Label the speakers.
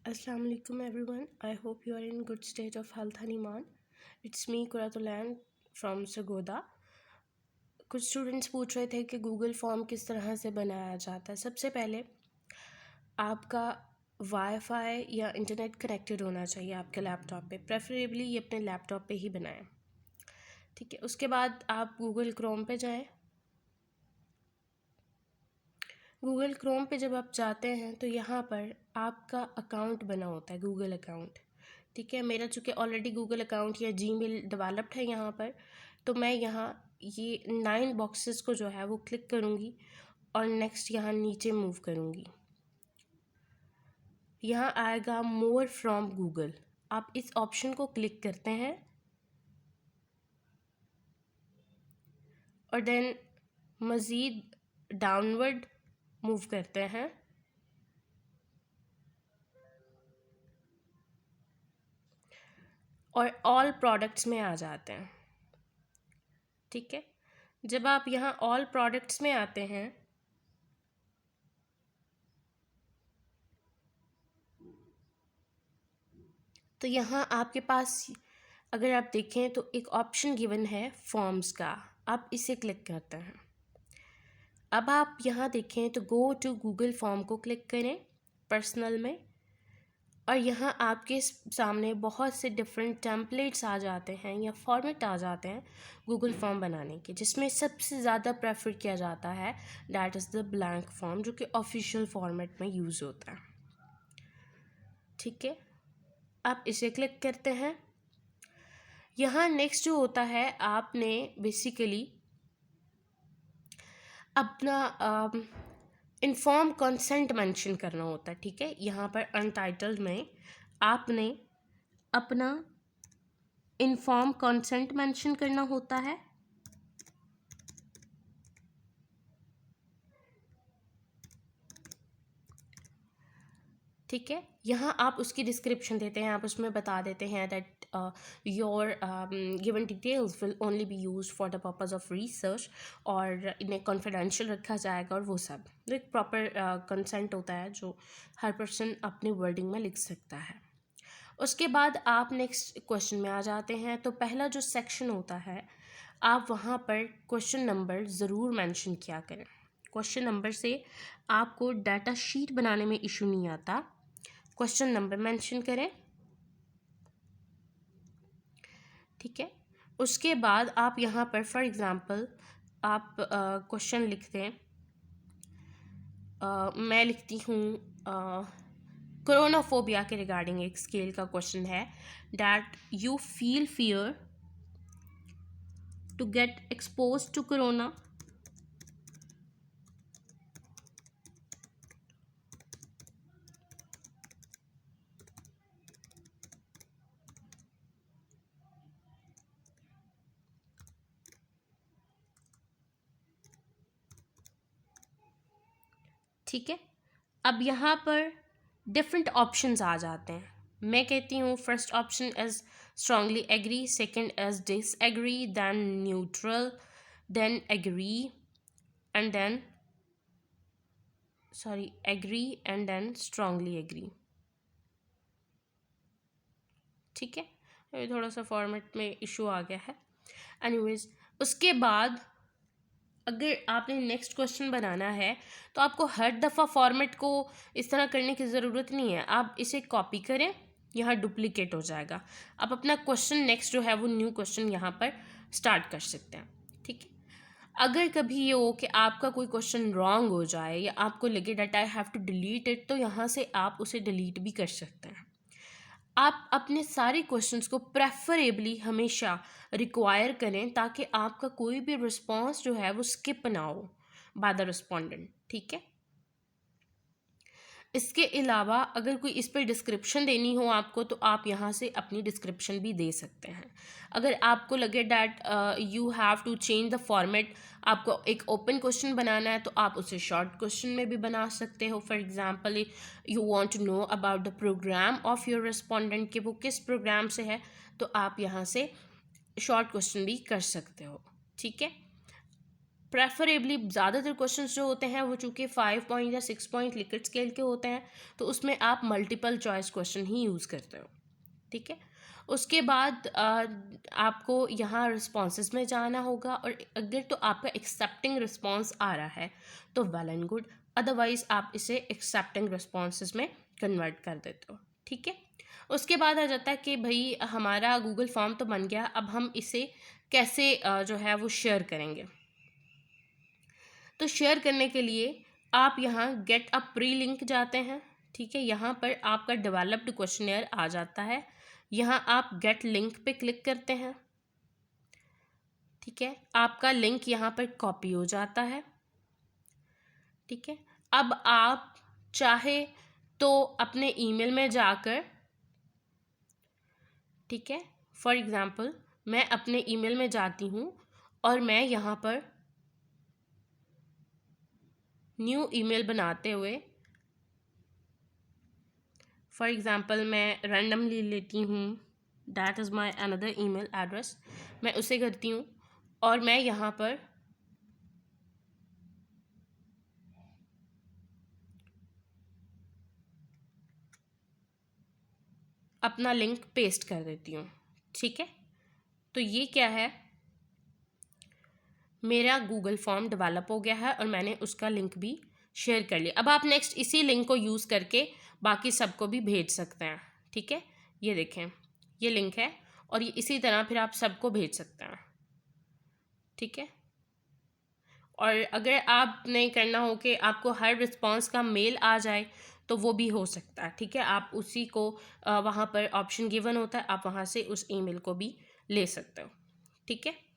Speaker 1: Assalamu alaikum everyone. I hope you are in good state of health and iman. It's me Kuratulan from Sagoda. कुछ students पूछ रहे थे कि Google form किस तरह से बनाया जाता है। सबसे पहले आपका वाईफाई या इंटरनेट कनेक्टेड होना चाहिए आपके लैपटॉप पे। प्रेफरेबली ये अपने लैपटॉप पे ही बनाएं, ठीक है। उसके बाद आप गूगल क्रोम पे जाएं। गूगल क्रोम पे जब आप जाते हैं तो यहाँ पर आपका अकाउंट बना होता है, गूगल अकाउंट, ठीक है। मेरा चूँकि ऑलरेडी गूगल अकाउंट या जीमेल डेवलप्ड है यहाँ पर, तो मैं यहाँ ये 9 बॉक्सेस को जो है वो क्लिक करूँगी और नेक्स्ट यहाँ नीचे मूव करूँगी। यहाँ आएगा मोर फ्रॉम गूगल, आप इस ऑप्शन को क्लिक करते हैं और देन मज़ीद डाउनवर्ड मूव करते हैं और ऑल प्रोडक्ट्स में आ जाते हैं, ठीक है। जब आप यहाँ ऑल प्रोडक्ट्स में आते हैं तो यहाँ आपके पास अगर आप देखें तो एक ऑप्शन गिवन है फॉर्म्स का, आप इसे क्लिक करते हैं। अब आप यहाँ देखें तो गो टू गूगल फॉर्म को क्लिक करें पर्सनल में और यहाँ आपके सामने बहुत से डिफरेंट टेम्पलेट्स आ जाते हैं या फॉर्मेट आ जाते हैं गूगल फॉर्म बनाने के, जिसमें सबसे ज़्यादा प्रेफर किया जाता है that is the blank form, जो कि ऑफिशियल फॉर्मेट में यूज़ होता है, ठीक है। आप इसे क्लिक करते हैं। यहाँ नेक्स्ट जो होता है, आपने बेसिकली अपना इन्फॉर्म कंसेंट मेंशन करना होता है, ठीक है। यहाँ पर अनटाइटल्ड में आपने अपना इन्फॉर्म कंसेंट मेंशन करना होता है, ठीक है। यहाँ आप उसकी डिस्क्रिप्शन देते हैं, आप उसमें बता देते हैं that your given details will only be used for the purpose of research और इन्हें कॉन्फिडेंशियल रखा जाएगा और वो सब। तो एक प्रॉपर कंसेंट होता है जो हर पर्सन अपनी वर्डिंग में लिख सकता है। उसके बाद आप नेक्स्ट क्वेश्चन में आ जाते हैं। तो पहला जो सेक्शन होता है, आप वहाँ पर क्वेश्चन नंबर ज़रूर मेंशन किया करें। क्वेश्चन नंबर से आपको डाटा शीट बनाने में इशू नहीं आता, क्वेश्चन नंबर मेंशन करें, ठीक है। उसके बाद आप यहाँ पर फॉर एग्ज़ाम्पल आप क्वेश्चन लिखते हैं, मैं लिखती हूँ कोरोनाफोबिया के रिगार्डिंग एक स्केल का क्वेश्चन है that you feel fear to get expose to corona, ठीक है। अब यहाँ पर डिफरेंट ऑप्शंस आ जाते हैं। मैं कहती हूँ first option is strongly agree, second is disagree, then neutral, then agree and then agree and then strongly agree, ठीक है। ये थोड़ा सा फॉर्मेट में इशू आ गया है। एनीवेज, उसके बाद अगर आपने नेक्स्ट क्वेश्चन बनाना है तो आपको हर दफ़ा फॉर्मेट को इस तरह करने की ज़रूरत नहीं है। आप इसे कॉपी करें, यहाँ डुप्लीकेट हो जाएगा। आप अपना क्वेश्चन नेक्स्ट जो है वो न्यू क्वेश्चन यहाँ पर स्टार्ट कर सकते हैं, ठीक है। अगर कभी ये हो कि आपका कोई क्वेश्चन रॉन्ग हो जाए या आपको लगे that I have to delete it, तो यहाँ से आप उसे डिलीट भी कर सकते हैं। आप अपने सारे क्वेश्चंस को प्रेफरेबली हमेशा रिक्वायर करें ताकि आपका कोई भी रिस्पॉन्स जो है वो स्किप ना हो बाय द रिस्पोंडेंट, ठीक है। इसके अलावा अगर कोई इस पर डिस्क्रिप्शन देनी हो आपको, तो आप यहाँ से अपनी डिस्क्रिप्शन भी दे सकते हैं। अगर आपको लगे that you have to change the format, आपको एक ओपन क्वेश्चन बनाना है तो आप उसे शॉर्ट क्वेश्चन में भी बना सकते हो। For example you want to know about the program of your respondent, कि वो किस प्रोग्राम से है, तो आप यहाँ से शॉर्ट क्वेश्चन भी कर सकते हो, ठीक है। प्रेफरेबली ज़्यादातर क्वेश्चंस जो होते हैं वो चूँकि 5 पॉइंट या 6 पॉइंट लिकट स्केल के होते हैं, तो उसमें आप मल्टीपल चॉइस क्वेश्चन ही यूज़ करते हो, ठीक है। उसके बाद आपको यहाँ रिस्पॉन्सेज में जाना होगा, और अगर तो आपका एक्सेप्टिंग रिस्पॉन्स आ रहा है तो वेल एंड गुड, अदरवाइज आप इसे एक्सेप्टिंग रिस्पॉन्सेज में कन्वर्ट कर देते हो, ठीक है। उसके बाद आ जाता है कि भाई हमारा गूगल फॉर्म तो बन गया, अब हम इसे कैसे जो है वो शेयर करेंगे। तो शेयर करने के लिए आप यहाँ गेट अ प्री लिंक जाते हैं, ठीक है। यहाँ पर आपका डेवलप्ड क्वेश्चनेयर आ जाता है, यहाँ आप गेट लिंक पे क्लिक करते हैं, ठीक है। आपका लिंक यहाँ पर कॉपी हो जाता है, ठीक है। अब आप चाहे तो अपने ईमेल में जाकर, ठीक है, फॉर एग्ज़ाम्पल मैं अपने ईमेल में जाती हूँ और मैं यहाँ पर न्यू ईमेल बनाते हुए, फॉर एग्ज़ाम्पल मैं रैंडमली लेती हूँ, that is my another email address, मैं उसे करती हूँ और मैं यहाँ पर अपना लिंक पेस्ट कर देती हूँ, ठीक है। तो ये क्या है, मेरा गूगल फॉर्म डेवलप हो गया है और मैंने उसका लिंक भी शेयर कर लिया। अब आप नेक्स्ट इसी लिंक को यूज़ करके बाकी सबको भी भेज सकते हैं, ठीक है। ये देखें, ये लिंक है और ये इसी तरह फिर आप सबको भेज सकते हैं, ठीक है। और अगर आपने करना हो कि आपको हर रिस्पॉन्स का मेल आ जाए तो वो भी हो सकता है, ठीक है। आप उसी को वहाँ पर ऑप्शन गिवन होता है, आप वहाँ से उस ईमेल को भी ले सकते हो, ठीक है।